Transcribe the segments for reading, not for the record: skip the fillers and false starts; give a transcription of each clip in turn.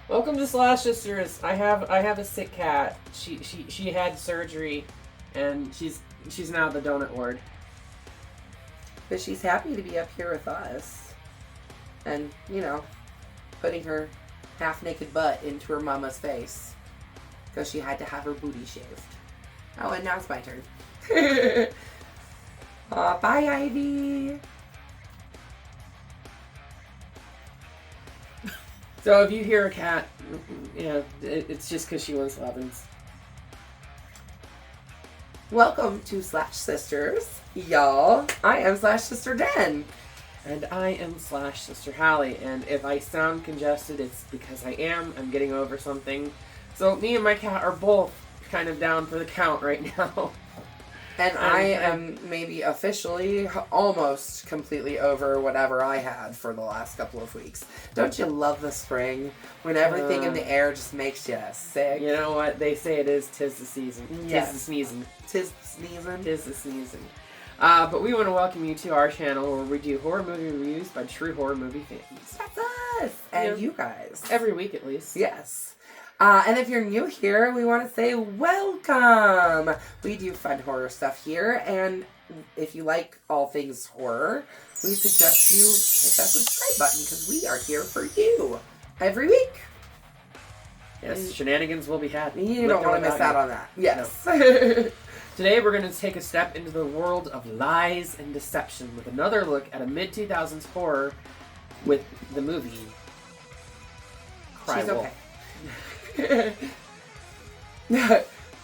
Welcome to Slash Sisters. I have a sick cat. She had surgery, and she's now at the donut ward. But she's happy to be up here with us, and putting her half-naked butt into her mama's face because she had to have her booty shaved. Oh, and now it's my turn. Bye, Ivy. So if you hear a cat, it's just because she wants lovin's. Welcome to Slash Sisters, y'all. I am Slash Sister Den. And I am Slash Sister Hallie. And if I sound congested, it's because I am. I'm getting over something. So me and my cat are both kind of down for the count right now. And I am maybe officially almost completely over whatever I had for the last couple of weeks. Don't you love the spring? When everything in the air just makes you sick. You know what? They say it is 'tis the season. Yes. 'Tis the sneezing. 'Tis the sneezing. 'Tis the sneezing. But we want to welcome you to our channel where we do horror movie reviews by true horror movie fans. That's us. And you guys. Every week at least. Yes. And if you're new here, we want to say welcome. We do fun horror stuff here, and if you like all things horror, we suggest you hit that subscribe button because we are here for you every week. Yes, shenanigans will be had. You don't want to miss out on that. Yes. No. Today we're going to take a step into the world of lies and deception with another look at a mid-2000s horror with the movie Cry Wolf. Okay.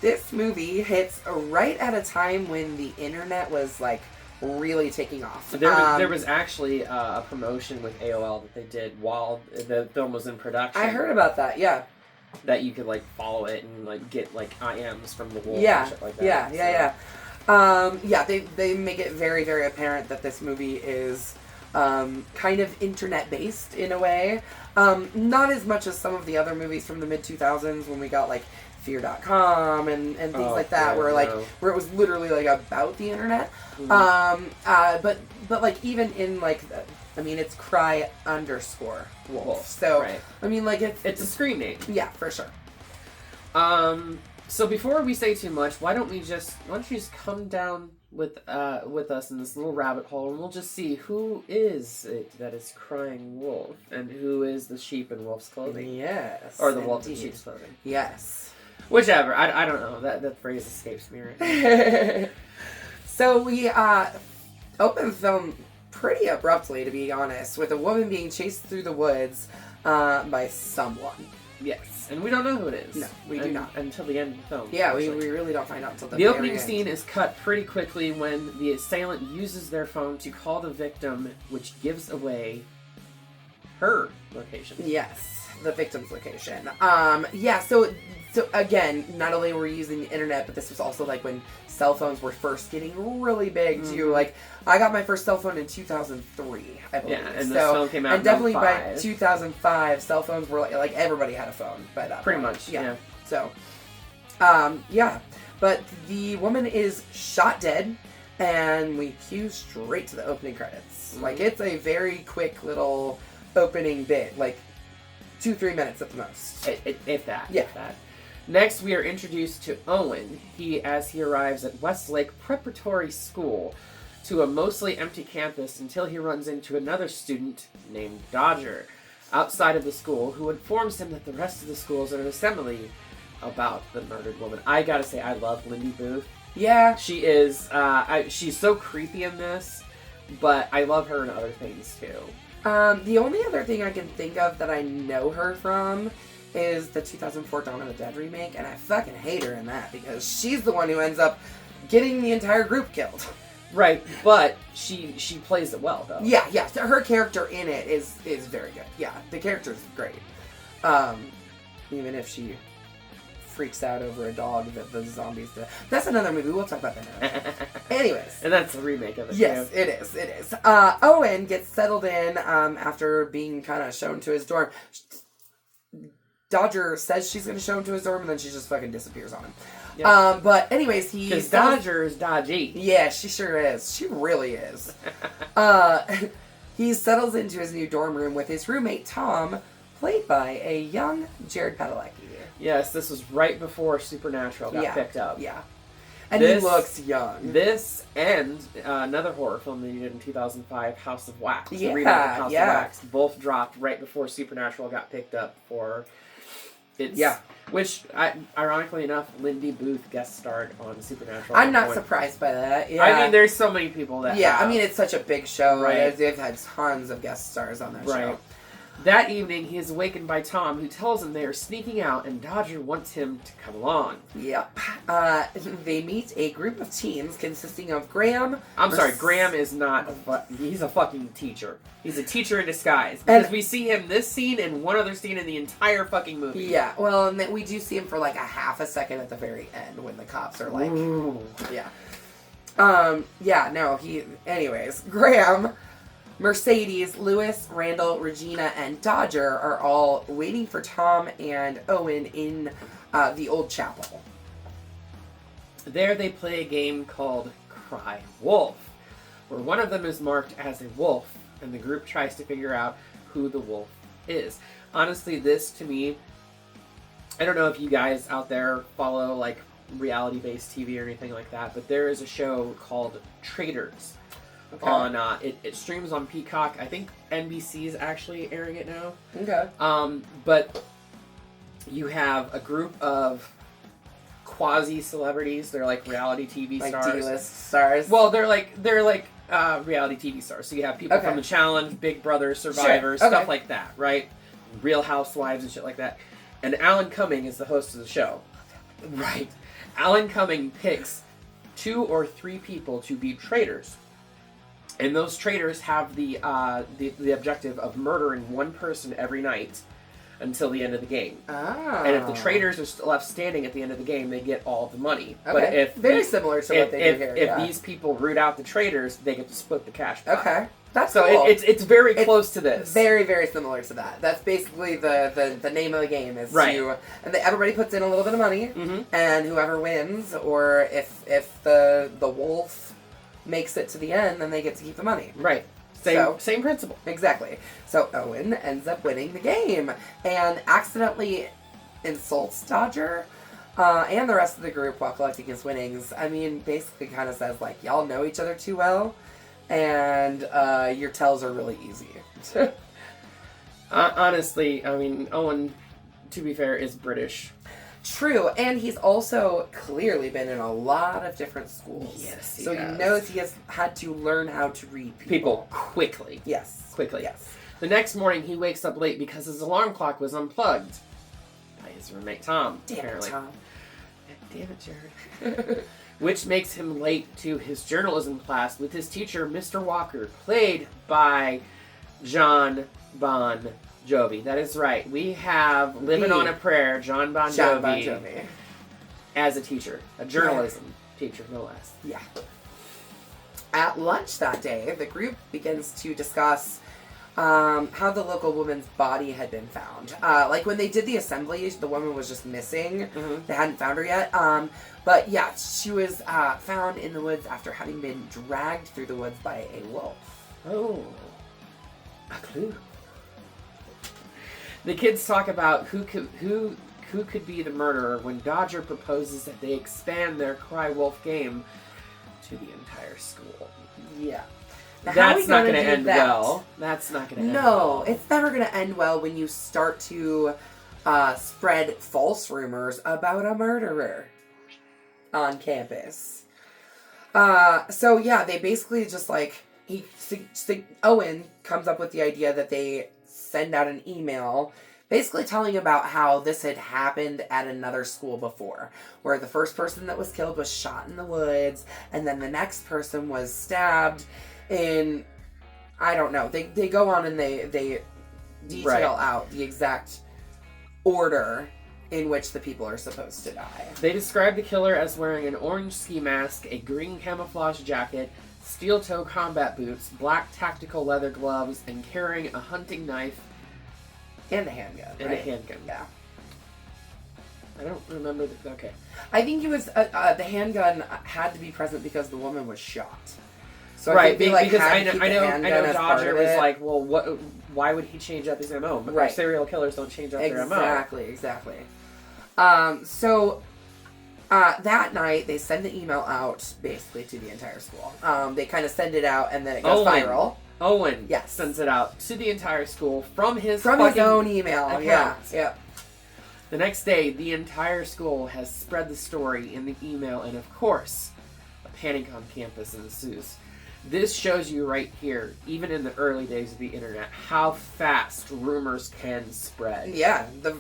This movie hits right at a time when the internet was like really taking off. There was actually a promotion with AOL that they did while the film was in production. I heard about that. Yeah. That you could like follow it and like get like IMs from the wolf yeah. and shit like that. Yeah. They make it very, very apparent that this movie is kind of internet based in a way. Not as much as some of the other movies from the mid-2000s when we got like Fear.com and things like that, where it was literally like about the internet. Mm-hmm. But like even in like, it's Cry_Wolf. So right. It's a screen name. Yeah, for sure. So before we say too much, why don't you just come down with us in this little rabbit hole, and we'll just see who is it that is crying wolf, and who is the sheep in wolf's clothing. Yes. Or the wolf in sheep's clothing. Yes. Whichever. I don't know. That phrase escapes me right now. So we open the film pretty abruptly, to be honest, with a woman being chased through the woods by someone. Yes, and we don't know who it is. No, we do not. Until the end of the film. Yeah, we really don't find out until the very end. The opening scene end. is cut pretty quickly when the assailant uses their phone to call the victim, which gives away her location. Yes, the victim's location. So again, not only were we using the internet, but this was also like when cell phones were first getting really big too. Mm-hmm. Like, I got my first cell phone in 2003, I believe. Yeah, and this film came out and definitely by 2005, cell phones were like everybody had a phone by that pretty point. much, yeah. So, but the woman is shot dead, and we cue straight to the opening credits. Mm-hmm. Like, it's a very quick little opening bit, like 2-3 minutes at the most. If that. Yeah. If that. Next, we are introduced to Owen. As he arrives at Westlake Preparatory School to a mostly empty campus until he runs into another student named Dodger outside of the school who informs him that the rest of the school is at an assembly about the murdered woman. I gotta say, I love Lindy Booth. Yeah. She is, she's so creepy in this, but I love her in other things too. The only other thing I can think of that I know her from is the 2004 Dawn of the Dead remake, and I fucking hate her in that because she's the one who ends up getting the entire group killed. Right, but she plays it well though. Yeah. So her character in it is very good. Yeah, the character's great. Even if she freaks out over a dog that the zombies do. That's another movie. We'll talk about that now. Anyways. And that's the remake of it. Yes, too. it is. Owen gets settled in after being kind of shown to his dorm. Dodger says she's going to show him to his dorm, and then she just fucking disappears on him. Yep. But anyways, because Dodger is dodgy. Yeah, she sure is. She really is. He settles into his new dorm room with his roommate, Tom, played by a young Jared Padalecki. Yes, this was right before Supernatural got picked up. Yeah. And he looks young. This and another horror film that he did in 2005, House of Wax. Yeah, the remake of House of Wax. Both dropped right before Supernatural got picked up for its... Yeah. Which, ironically enough, Lindy Booth guest starred on Supernatural. I'm not surprised by that. Yeah. I mean, there's so many people that I mean, it's such a big show. Right. They've had tons of guest stars on that show. That evening, he is awakened by Tom, who tells him they are sneaking out and Dodger wants him to come along. Yep. They meet a group of teens consisting of Graham... Graham is not he's a fucking teacher. He's a teacher in disguise. Because we see him this scene and one other scene in the entire fucking movie. Yeah, well, and then we do see him for like a half a second at the very end when the cops are like... Ooh. Anyways, Graham... Mercedes, Lewis, Randall, Regina, and Dodger are all waiting for Tom and Owen in the old chapel. There they play a game called Cry Wolf, where one of them is marked as a wolf, and the group tries to figure out who the wolf is. Honestly, this, to me, I don't know if you guys out there follow, like, reality-based TV or anything like that, but there is a show called Traitors. Okay. On it streams on Peacock. I think NBC is actually airing it now. Okay. But you have a group of quasi celebrities. They're like reality TV stars. Like D-list stars. Well, they're like reality TV stars. So you have people from The Challenge, Big Brother, Survivor, stuff like that, right? Real Housewives and shit like that. And Alan Cumming is the host of the show. Right. Alan Cumming picks 2 or 3 people to be traitors. And those traitors have the objective of murdering one person every night until the end of the game. Oh. And if the traitors are left standing at the end of the game, they get all the money. Okay. But very similar to what they do here. If these people root out the traitors, they get to split the cash pie. Okay. That's so cool. It's very close to this. Very, very similar to that. That's basically the name of the game is everybody puts in a little bit of money, and whoever wins, or if the wolf makes it to the end, then they get to keep the money. Right. Same principle. Exactly. So Owen ends up winning the game and accidentally insults Dodger and the rest of the group while collecting his winnings. I mean, basically kind of says, like, y'all know each other too well, and your tells are really easy. Honestly, I mean, Owen, to be fair, is British. True, and he's also clearly been in a lot of different schools. Yes, he knows he has had to learn how to read people quickly. Yes. Quickly. Yes. The next morning, he wakes up late because his alarm clock was unplugged by his roommate, Tom. Apparently. Damn it, Jared. Which makes him late to his journalism class with his teacher, Mr. Walker, played by Jon Bon Jovi. That is right. We have Living on a Prayer, Jon Bon Jovi, as a teacher. A journalism teacher, no less. Yeah. At lunch that day, the group begins to discuss how the local woman's body had been found. Like when they did the assembly, the woman was just missing. They hadn't found her yet. But yeah, she was found in the woods after having been dragged through the woods by a wolf. Oh. A clue. The kids talk about who could be the murderer when Dodger proposes that they expand their Cry Wolf game to the entire school. Yeah. Now, that's not going to end well. That's not going to end well. No, it's never going to end well when you start to spread false rumors about a murderer on campus. So yeah, they basically just like Owen comes up with the idea that they send out an email basically telling about how this had happened at another school before, where the first person that was killed was shot in the woods, and then the next person was stabbed in, I don't know, they go on and they detail out the exact order in which the people are supposed to die. They describe the killer as wearing an orange ski mask, a green camouflage jacket, steel-toe combat boots, black tactical leather gloves, and carrying a hunting knife. And a handgun. And right? a handgun. Yeah. I don't remember I think he was, the handgun had to be present because the woman was shot. So right, I think they, because had to keep the I handgun know as part Dodger of was it. like, well, why would he change up his MO? But Right. serial killers don't change up their MO. Exactly. So that night, they send the email out basically to the entire school. They kind of send it out, and then it goes viral. Owen sends it out to the entire school from his own email account. Yeah. The next day, the entire school has spread the story in the email, and of course, a panic on campus ensues. This shows you right here, even in the early days of the internet, how fast rumors can spread. Yeah, the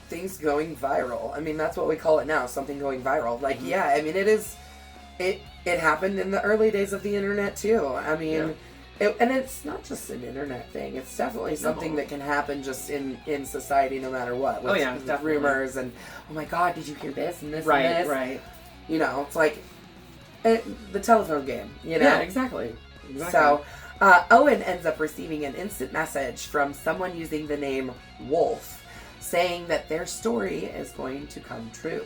things going viral. I mean, that's what we call it now, something going viral. Like, yeah, I mean, it happened in the early days of the internet, too. I mean, and it's not just an internet thing. It's definitely something that can happen just in society no matter what. With, with rumors and, oh my God, did you hear this and this and this? Right. You know, it's like the telephone game, you know? Yeah, exactly. So, Owen ends up receiving an instant message from someone using the name Wolf, saying that their story is going to come true.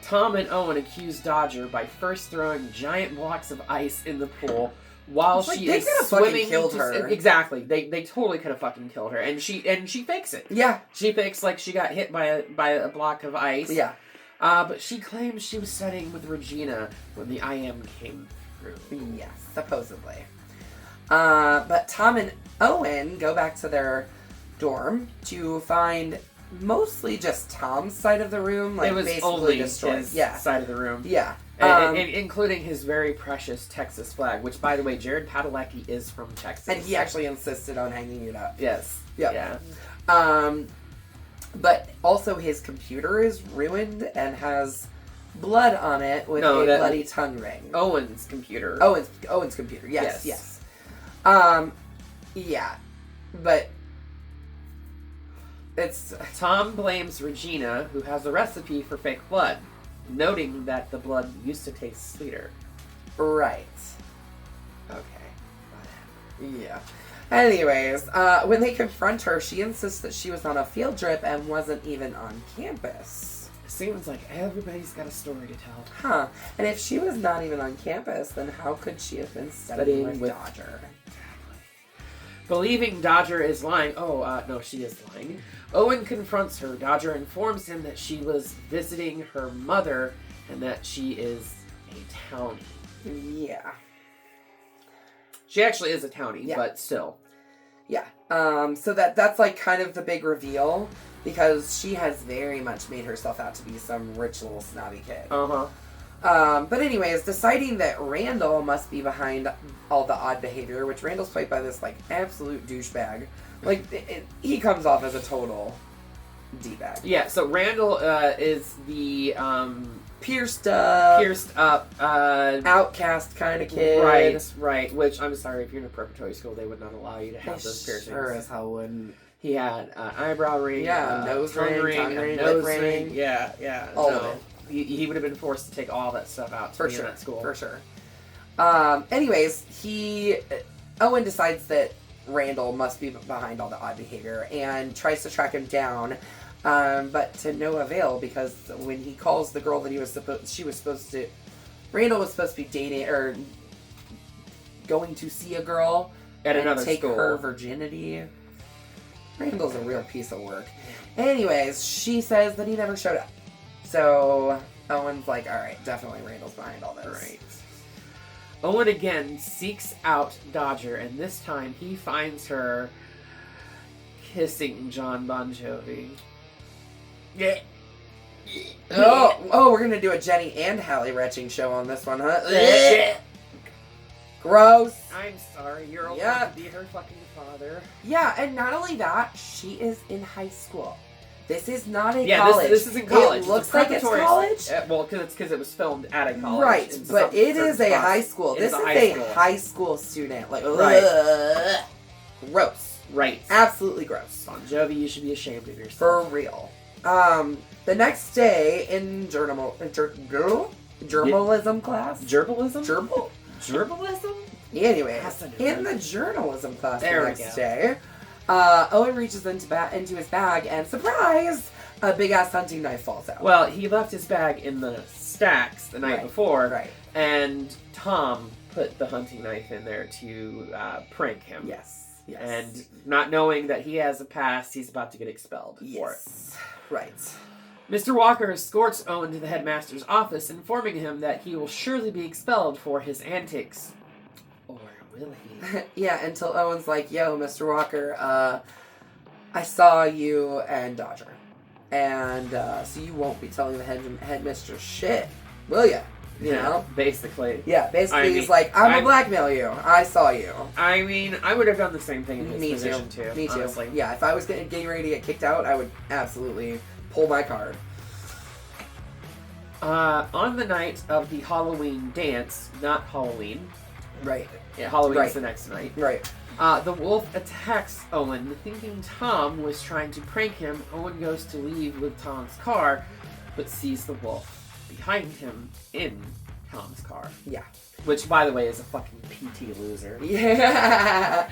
Tom and Owen accuse Dodger by first throwing giant blocks of ice in the pool while she is swimming. Killed her. Exactly. They totally could have fucking killed her, and she fakes it. Yeah. She fakes like she got hit by a block of ice. Yeah. But she claims she was studying with Regina when the IM came through. Yes, supposedly. But Tom and Owen go back to their dorm to find mostly just Tom's side of the room, like, it was basically only destroyed. his Yeah. side of the room. Yeah. Including his very precious Texas flag, which, by the way, Jared Padalecki is from Texas. And he actually insisted on hanging it up. Yes. Yep. Yeah. But also his computer is ruined and has blood on it with a bloody tongue ring. Owen's computer. Owen's computer. Yes. Yeah. But it's... Tom blames Regina, who has a recipe for fake blood, noting that the blood used to taste sweeter. Right. Okay. Yeah. Anyways, when they confront her, she insists that she was on a field trip and wasn't even on campus. Seems like everybody's got a story to tell. Huh. And if she was not even on campus, then how could she have been studying with Dodger? Believing Dodger is lying. No, she is lying. Owen confronts her. Dodger informs him that she was visiting her mother and that she is a townie. Yeah. She actually is a townie, but still. Yeah. So that's like kind of the big reveal, because she has very much made herself out to be some rich little snobby kid. But anyways, deciding that Randall must be behind all the odd behavior, which Randall's played by this, like, absolute douchebag. Like, he comes off as a total D-bag. Yeah, so Randall is the pierced up, outcast kind of kid. Right. Which, I'm sorry, if you're in a preparatory school, they would not allow you to have those piercings. Sure as hell wouldn't. He had eyebrow ring, nose ring, nose lip ring. Yeah. All of it. He would have been forced to take all that stuff out to be in that school. For sure. Anyways, Owen decides that Randall must be behind all the odd behavior and tries to track him down, but to no avail, because when he calls the girl that Randall was supposed to be dating or going to see a girl at another take school. Her virginity. Randall's a real piece of work. Anyways, she says that he never showed up. So Owen's like, alright, definitely Randall's behind all this. Right. Owen again seeks out Dodger, and this time he finds her kissing Jon Bon Jovi. Yeah. Oh, we're gonna do a Jenny and Hallie retching show on this one, huh? Gross. I'm sorry, you're old enough to be her fucking father. Yeah, and not only that, she is in high school. This is not a college. This isn't college. It looks like it's college. Well, because it was filmed at a college. Right, but it is a high school. This is a high school student. Like, right. Gross. Right. Absolutely gross. Bon Jovi, you should be ashamed of yourself. For real. The next day in journalism class. Journalism? Journalism? Anyway, in the journalism class the next day, Owen reaches into his bag and, surprise, a big-ass hunting knife falls out. Well, he left his bag in the stacks the night before. Right. And Tom put the hunting knife in there to prank him. Yes. And not knowing that he has a past, he's about to get expelled for it. Right. Mr. Walker escorts Owen to the headmaster's office, informing him that he will surely be expelled for his antics. Or will he? Yeah, until Owen's like, yo, Mr. Walker, I saw you and Dodger. And so you won't be telling the headmistress shit, will ya? You know? Basically. Yeah, basically he's like, I'm gonna blackmail you. I saw you. I mean, I would have done the same thing in this position too. Me too. Honestly. Yeah, if I was getting ready to get kicked out, I would absolutely pull my card. On the night of the Halloween dance, not Halloween. Right. Yeah, Halloween's the next night. Right. The wolf attacks Owen, thinking Tom was trying to prank him. Owen goes to leave with Tom's car, but sees the wolf behind him in Tom's car. Yeah. Which, by the way, is a fucking PT loser. Yeah.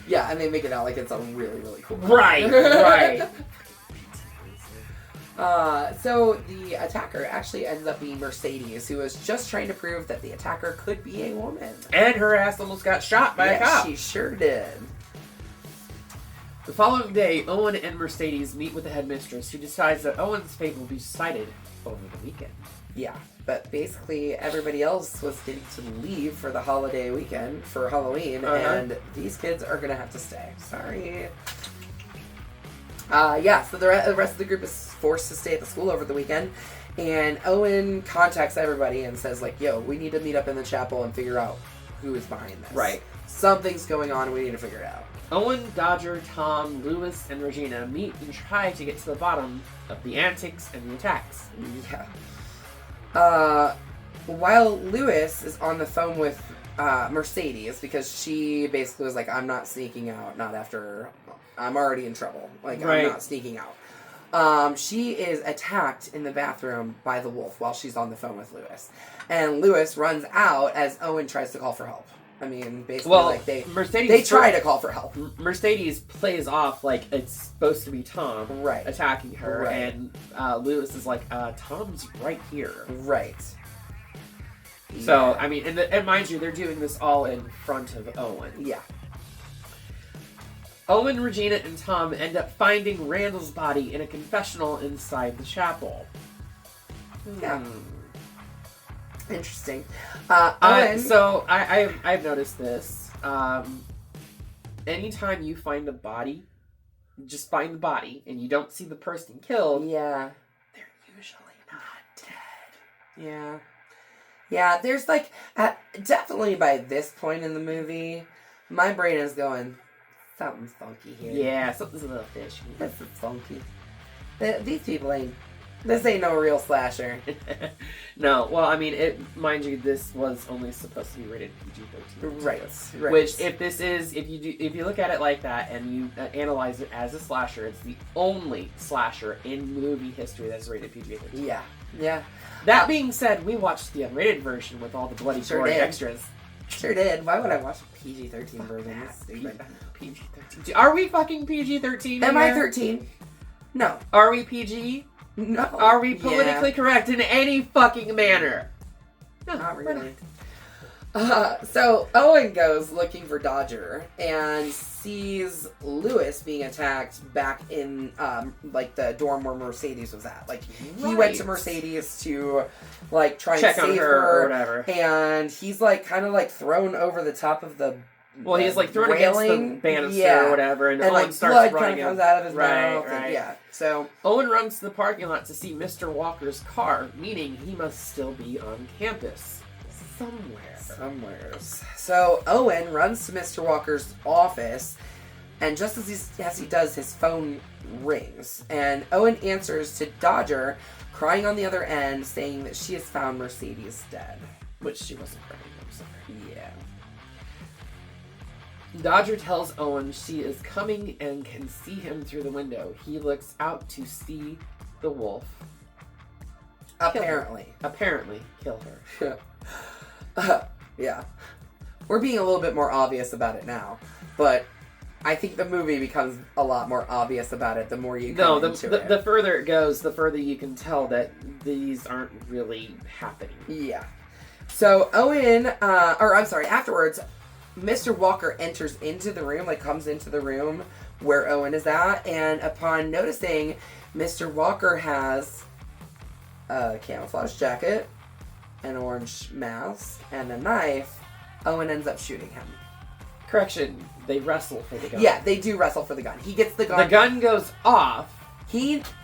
Yeah, and they make it out like it's a really, really cool car. Right. So the attacker actually ends up being Mercedes, who was just trying to prove that the attacker could be a woman. And her ass almost got shot by a cop. She sure did. The following day, Owen and Mercedes meet with the headmistress, who decides that Owen's fate will be decided over the weekend. Yeah, but basically everybody else was getting to leave for the holiday weekend for Halloween, and these kids are gonna have to stay. Sorry. So the rest of the group is forced to stay at the school over the weekend, and Owen contacts everybody and says, like, yo, we need to meet up in the chapel and figure out who is behind this. Right. Something's going on and we need to figure it out. Owen, Dodger, Tom, Lewis, and Regina meet and try to get to the bottom of the antics and the attacks. Yeah. While Lewis is on the phone with Mercedes, because she basically was like, I'm not sneaking out, not after... I'm already in trouble. Like, I'm not sneaking out. She is attacked in the bathroom by the wolf while she's on the phone with Lewis. And Lewis runs out as Owen tries to call for help. I mean, basically, they try to call for help. Mercedes plays off like it's supposed to be Tom attacking her, and Lewis is like, Tom's right here. Right. So, I mean, and mind you, they're doing this all in front of Owen. Yeah. Owen, Regina, and Tom end up finding Randall's body in a confessional inside the chapel. Yeah. Interesting. So I've noticed this. Anytime you find a body, just find the body, and you don't see the person killed. Yeah. They're usually not dead. Yeah. Yeah. There's like definitely by this point in the movie, my brain is going, something's funky here. Yeah, something's a little fishy. This is funky. These people ain't. This ain't no real slasher. No, well, I mean, mind you, this was only supposed to be rated PG-13. Right. Which, if you look at it like that and you analyze it as a slasher, it's the only slasher in movie history that's rated PG-13. Yeah. Yeah. That being said, we watched the unrated version with all the bloody gory extras. Sure did. Why would I watch a PG-13 version? That's stupid. PG-13. Are we fucking PG-13? Am I 13? No. Are we PG? No. Are we politically correct in any fucking manner? No, not really. So Owen goes looking for Dodger and sees Lewis being attacked back in like the dorm where Mercedes was at. Like he went to Mercedes to like try check and save on her or whatever, and he's like kind of like thrown over the top of the. Well, he's like thrown railing. against the banister or whatever, and Owen like starts blood running. Kind of comes out of his mouth. Right. And, yeah. So Owen runs to the parking lot to see Mr. Walker's car, meaning he must still be on campus somewhere. So Owen runs to Mr. Walker's office, and just as he does, his phone rings, and Owen answers to Dodger, crying on the other end, saying that she has found Mercedes dead, which she wasn't crying. I'm sorry. Yeah. Dodger tells Owen she is coming and can see him through the window. He looks out to see the wolf. Apparently kill her. Yeah. We're being a little bit more obvious about it now, but I think the movie becomes a lot more obvious about it the more you come into it. The further it goes, the further you can tell that these aren't really happening. Yeah. So Owen, afterwards, Mr. Walker enters into the room, like comes into the room where Owen is at, and upon noticing Mr. Walker has a camouflage jacket, an orange mask, and a knife, Owen ends up shooting him. Correction, they wrestle for the gun. Yeah, they do wrestle for the gun. He gets the gun. The gun goes off.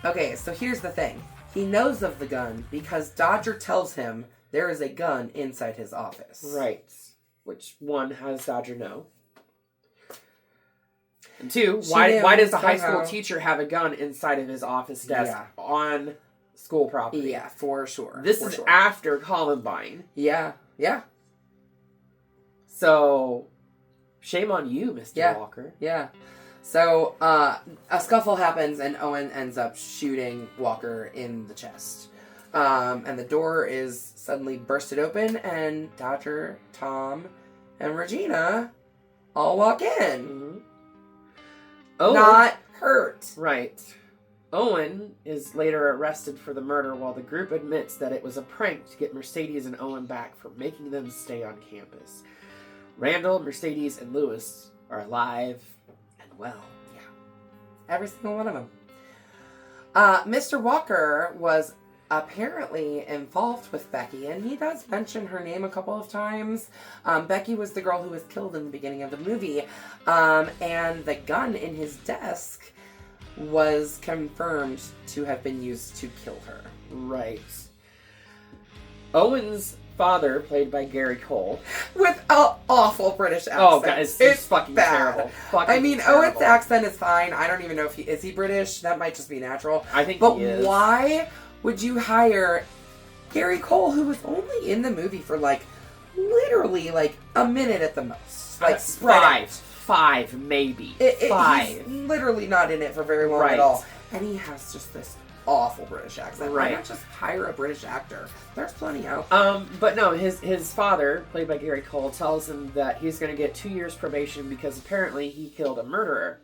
Okay, so here's the thing. He knows of the gun because Dodger tells him there is a gun inside his office. Right. Which, one, how does Dodger know? And two, why does the high school teacher have a gun inside of his office desk on school property? Yeah, for sure. This is after Columbine. Yeah. So, shame on you, Mr. Walker. Yeah. So, a scuffle happens and Owen ends up shooting Walker in the chest. And the door is suddenly bursted open and Dodger, Tom, and Regina all walk in. Mm-hmm. Owen, not hurt. Right. Owen is later arrested for the murder while the group admits that it was a prank to get Mercedes and Owen back for making them stay on campus. Randall, Mercedes, and Lewis are alive and well. Yeah. Every single one of them. Mr. Walker was apparently involved with Becky, and he does mention her name a couple of times. Becky was the girl who was killed in the beginning of the movie, and the gun in his desk was confirmed to have been used to kill her. Right. Owen's father, played by Gary Cole, with an awful British accent. Oh god, it's fucking bad. Terrible. Terrible. Owen's accent is fine. I don't even know if is he British? That might just be natural. I think but he is. Why would you hire Gary Cole, who was only in the movie for literally a minute at the most? Five maybe. Five. He's literally not in it for very long at all. And he has just this awful British accent. Why not just hire a British actor? There's plenty out there. But no, his father, played by Gary Cole, tells him that he's going to get 2 years probation because apparently he killed a murderer.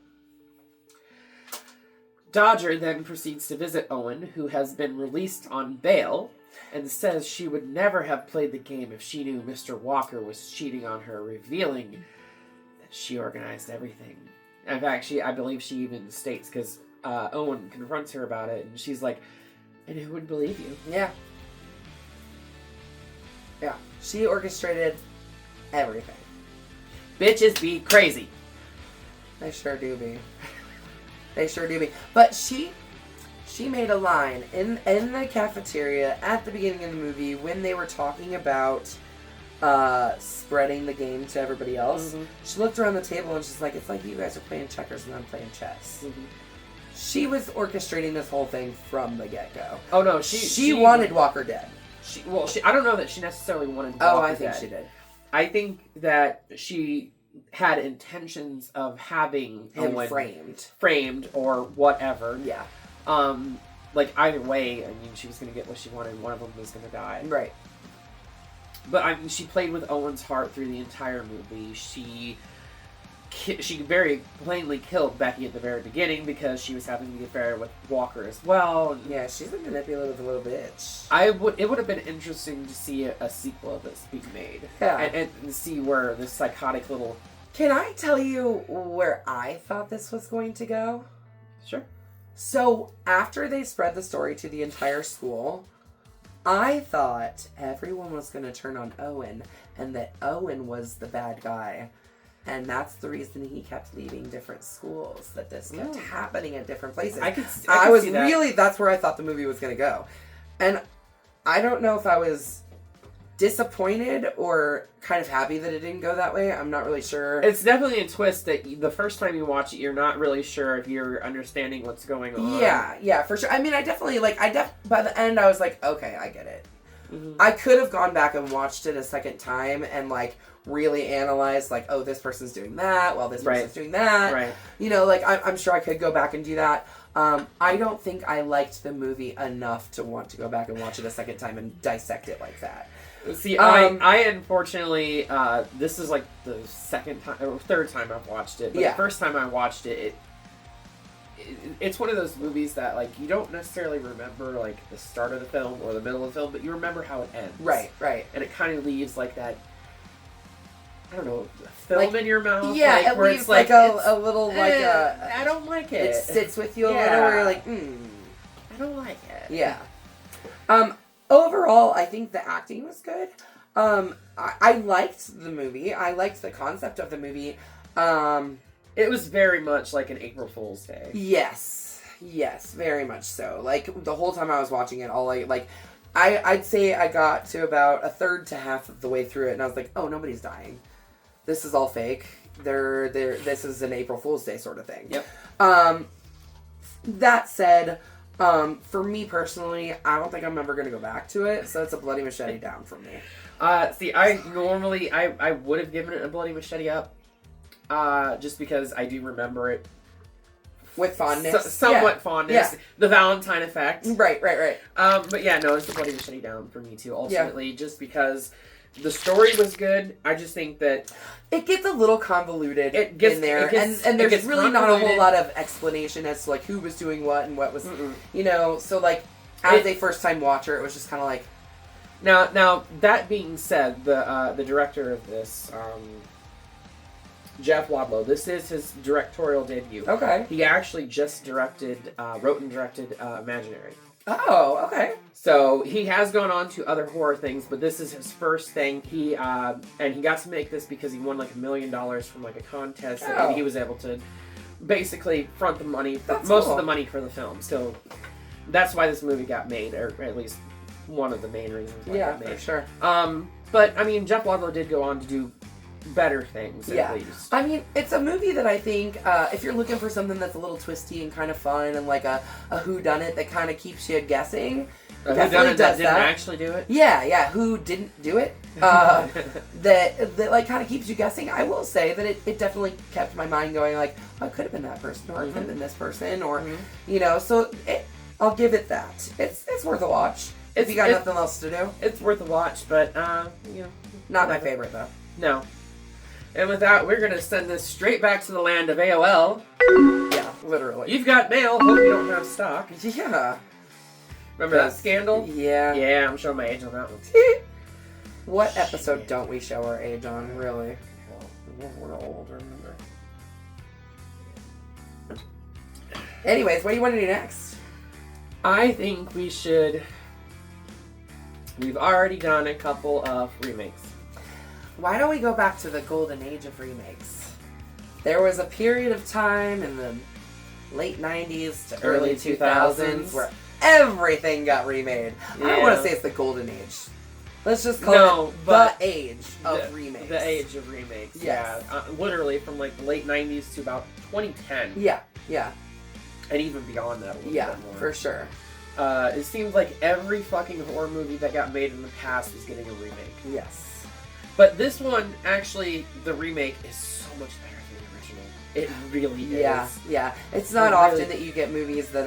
Dodger then proceeds to visit Owen, who has been released on bail, and says she would never have played the game if she knew Mr. Walker was cheating on her, revealing that she organized everything. In fact, I believe she even states, because Owen confronts her about it, and she's like, and who would believe you? Yeah. Yeah. She orchestrated everything. Bitches be crazy. They sure do be. They sure do be. But she made a line in the cafeteria at the beginning of the movie when they were talking about spreading the game to everybody else. Mm-hmm. She looked around the table and she's like, it's like you guys are playing checkers and I'm playing chess. Mm-hmm. She was orchestrating this whole thing from the get-go. Oh no, she wanted Walker dead. I don't know that she necessarily wanted Walker dead. Oh, I think she did. I think that she had intentions of having him Owen framed or whatever. Yeah. Either way, I mean, she was going to get what she wanted. One of them was going to die. Right. But I mean, she played with Owen's heart through the entire movie. She very plainly killed Becky at the very beginning because she was having the affair with Walker as well. Yeah, she's a manipulative little bitch. It would have been interesting to see a sequel of this being made. Yeah. And see where this psychotic little... Can I tell you where I thought this was going to go? Sure. So, after they spread the story to the entire school, I thought everyone was going to turn on Owen and that Owen was the bad guy. And that's the reason he kept leaving different schools, that this kept happening at different places. I was really, that's where I thought the movie was going to go. And I don't know if I was disappointed or kind of happy that it didn't go that way. I'm not really sure. It's definitely a twist that the first time you watch it, you're not really sure if you're understanding what's going on. Yeah, for sure. I mean, I definitely, by the end, I was like, okay, I get it. Mm-hmm. I could have gone back and watched it a second time and, really analyzed, oh, this person's doing that, while this person's doing that. Right. I'm sure I could go back and do that. I don't think I liked the movie enough to want to go back and watch it a second time and dissect it like that. See, I unfortunately, this is the second time or third time I've watched it. But the first time I watched it, it's one of those movies that, like, you don't necessarily remember, like, the start of the film or the middle of the film, but you remember how it ends. Right. And it kind of leaves, like, that, I don't know, film in your mouth. Yeah, like, it where leaves, it's like a little, like, I don't like it. It sits with you a little where you're like, I don't like it. Yeah. Overall, I think the acting was good. I liked the movie. I liked the concept of the movie. It was very much like an April Fool's Day. Yes, very much so. Like, the whole time I was watching it, I'd say I got to about a third to half of the way through it, and I was like, oh, nobody's dying. This is all fake. This is an April Fool's Day sort of thing. Yep. That said, for me personally, I don't think I'm ever going to go back to it, so it's a Bloody Machete down from me. See, I would have given it a Bloody Machete up, just because I do remember it with fondness, somewhat fondness, the Valentine effect. Right. But yeah, no, it's a Bloody Machete down for me too. Ultimately, just because the story was good, I just think that it gets a little convoluted and there's really not a whole lot of explanation as to, like, who was doing what and what was, so, like, as a first-time watcher, it was just kind of like. Now that being said, the director of this, Jeff Wadlow, this is his directorial debut. Okay. He actually just wrote and directed Imaginary. Oh, okay. So he has gone on to other horror things, but this is his first thing. He got to make this because he won like $1 million from like a contest, and he was able to basically front the money, most of the money for the film. So that's why this movie got made, or at least one of the main reasons why it got made. For sure. But I mean, Jeff Wadlow did go on to do better things, at least. I mean, it's a movie that I think, if you're looking for something that's a little twisty and kind of fun and like a whodunit that kind of keeps you guessing, definitely does that. Didn't actually do it? Yeah, who didn't do it? that like kind of keeps you guessing. I will say that it definitely kept my mind going, like, oh, it could have been that person, or it could have been this person, or, so I'll give it that. It's worth a watch. If you got nothing else to do. It's worth a watch, but, not my favorite, though. No. And with that, we're going to send this straight back to the land of AOL. Yeah, literally. You've got mail. Hope you don't have stock. Yeah. Remember that scandal? Yeah. Yeah, I'm showing my age on that one. What episode don't we show our age on, really? Well, we're old, remember. Anyways, what do you want to do next? I think we should... We've already done a couple of remakes. Why don't we go back to the golden age of remakes? There was a period of time in the late 90s to early 2000s where everything got remade. I don't want to say it's the golden age. Let's just call it the age of remakes. The age of remakes, yes. Yeah. Literally from like the late 90s to about 2010. Yeah. And even beyond that a little bit more. For sure. It seems like every fucking horror movie that got made in the past was getting a remake. Yes. But this one, actually, the remake is so much better than the original. It really is. Yeah. It's not often that you get movies that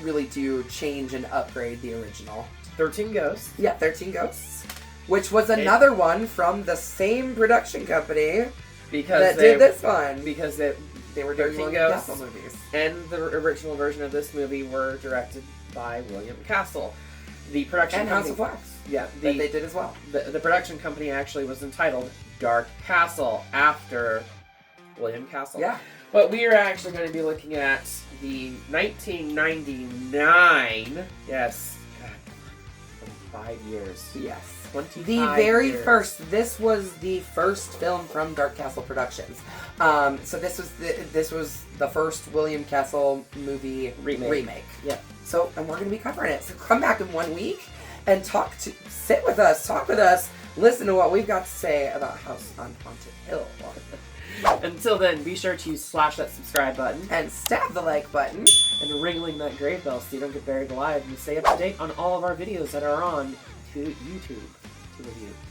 really do change and upgrade the original. 13 Ghosts. Yeah, 13 Ghosts. Which was another one from the same production company that did this one. Because they were 13 Ghosts movies. And the original version of this movie were directed by William Castle. The production company, House of Wax. Yeah, that they did as well. The production company actually was entitled Dark Castle after William Castle. Yeah. But we are actually going to be looking at the 1999. Yes. God, 5 years. Yes. 25 The very years. first. This was the first film from Dark Castle Productions. So this was the first William Castle movie remake. Yeah. So, and we're going to be covering it. So come back in 1 week and sit with us, talk with us, listen to what we've got to say about House on Haunted Hill. Until then, be sure to slash that subscribe button. And stab the like button. And ringling that grave bell so you don't get buried alive. And stay up to date on all of our videos that are on YouTube.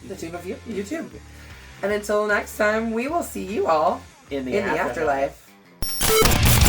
The tube of YouTube. And until next time, we will see you all in the afterlife. afterlife.